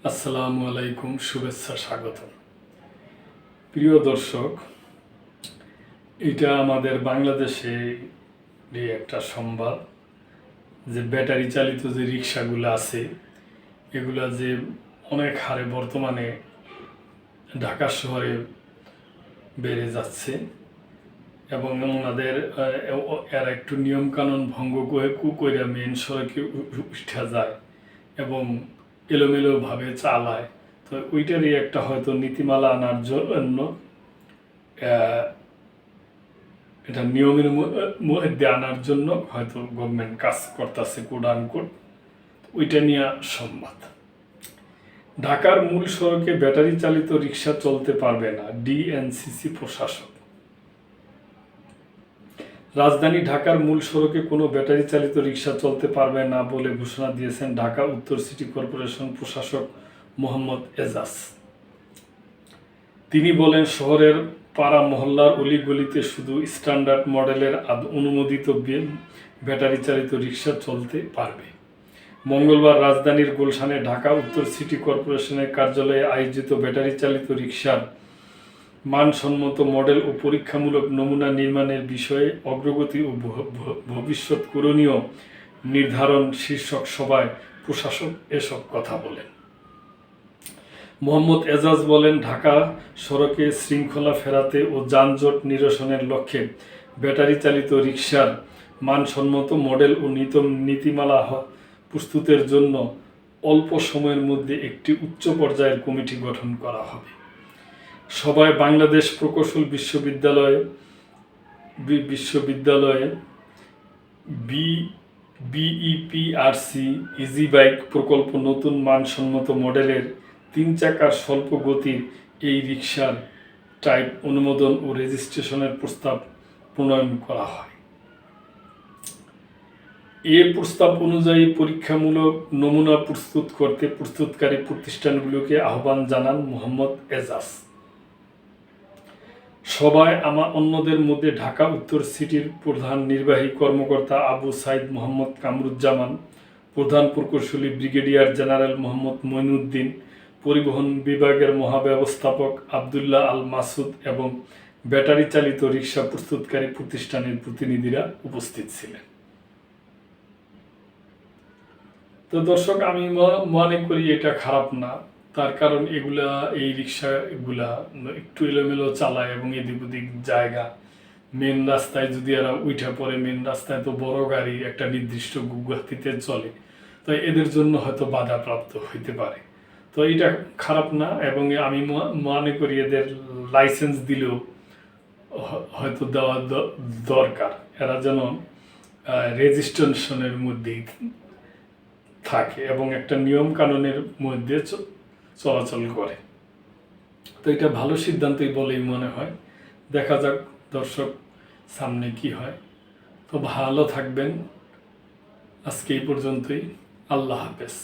আসসালামু আলাইকুম, শুভেচ্ছা, স্বাগত। প্রিয় দর্শক, এটা আমাদের বাংলাদেশে একটা সংবাদ যে ব্যাটারি চালিত যে রিক্সাগুলো আছে এগুলা যে অনেক হারে বর্তমানে ঢাকা শহরে বেড়ে যাচ্ছে এবং ওনাদের এরা একটু নিয়মকানুন ভঙ্গ করে মেন সড়কে উঠা যায় এবং এলোমেলোভাবে চালায়। তো ওইটারই একটা হয়তো নীতিমালা আনার জন্য এটা নিয়মের মধ্যে আনার জন্য হয়তো গভর্নমেন্ট কাজ করতেছে কোড আনকোড। ওইটা নিয়ে সংবাদ। ঢাকার মূল সড়কে ব্যাটারি চালিত রিক্সা চলতে পারবে না, ডিএনসিসি প্রশাসক। রাজধানী ঢাকার মূল সড়কে কোনো ব্যাটারি চালিত রিক্সা চলতে পারবে না বলে ঘোষণা দিয়েছেন ঢাকা উত্তর সিটি কর্পোরেশন প্রশাসক মোহাম্মদ এজাজ। তিনি বলেন, শহরের পাড়া মহল্লার অলিগলিতে শুধু স্ট্যান্ডার্ড মডেলের অনুমোদিত ব্যাটারি চালিত রিক্সা চলতে পারবে। মঙ্গলবার রাজধানীর গুলশানে ঢাকা উত্তর সিটি কর্পোরেশনের কার্যালয়ে আয়োজিত ব্যাটারি চালিত রিক্সার মানসম্মত মডেল ও পরীক্ষামূলক নমুনা নির্মাণের বিষয়ে অগ্রগতি ও ভবিষ্যৎ করণীয় নির্ধারণ শীর্ষক সভায় প্রশাসক এসব কথা বলেন। মোহাম্মদ এজাজ বলেন, ঢাকা সড়কে শৃঙ্খলা ফেরাতে ও যানজট নিরসনের লক্ষ্যে ব্যাটারি চালিত রিক্সার মানসম্মত মডেল ও নীতিমালা প্রস্তুতের জন্য অল্প সময়ের মধ্যে একটি উচ্চ পর্যায়ের কমিটি গঠন করা হবে। সভায় বাংলাদেশ প্রকৌশল বিশ্ববিদ্যালয়ে বিইপিআরসি ইজি বাইক প্রকল্প নতুন মানসম্মত মডেলের 3 চাকার স্বল্প গতির এই রিক্সার টাইপ অনুমোদন ও রেজিস্ট্রেশনের প্রস্তাব প্রণয়ন করা হয়। এ প্রস্তাব অনুযায়ী পরীক্ষামূলক নমুনা প্রস্তুত করতে প্রস্তুতকারী প্রতিষ্ঠানগুলোকে আহ্বান জানান মোহাম্মদ এজাজ। সভায় অন্যদের মধ্যে ঢাকা উত্তর সিটির প্রধান নির্বাহী কর্মকর্তা আবু সাইদ মোহাম্মদ কামরুজ্জামান, প্রধান প্রকৌশলী ব্রিগেডিয়ার জেনারেল মোহাম্মদ মঈনুদ্দিন, পরিবহন বিভাগের মহাব্যবস্থাপক আবদুল্লাহ আল মাসুদ এবং ব্যাটারি চালিত রিক্সা প্রস্তুতকারী প্রতিষ্ঠানের প্রতিনিধিরা উপস্থিত ছিলেন। তো দর্শক, আমি মনে করি এটা খারাপ না, তার কারণ এই রিক্সাগুলা একটু এলোমেলো চালায় এবং এদিক ওদিক জায়গা মেন রাস্তায় যদি এরা উঠা পড়ে, মেন রাস্তায় তো বড় গাড়ি একটা নির্দিষ্ট গতিতে চলে, তো এদের জন্য হয়তো বাধাপ্রাপ্ত হইতে পারে। তো এটা খারাপ না এবং আমি মনে করি এদের লাইসেন্স দিলেও হয়তো দেওয়া দরকার, এরা যেন রেজিস্ট্রেশনের মধ্যেই থাকে এবং একটা নিয়ম কানুনের মধ্যে চলাচল করে। তো এটা ভালো সিদ্ধান্তই বলেই মনে হয়। দেখা যাক দর্শক সামনে কি হয়। তো ভালো থাকবেন। আজকে এই পর্যন্তই। আল্লাহ হাফেজ।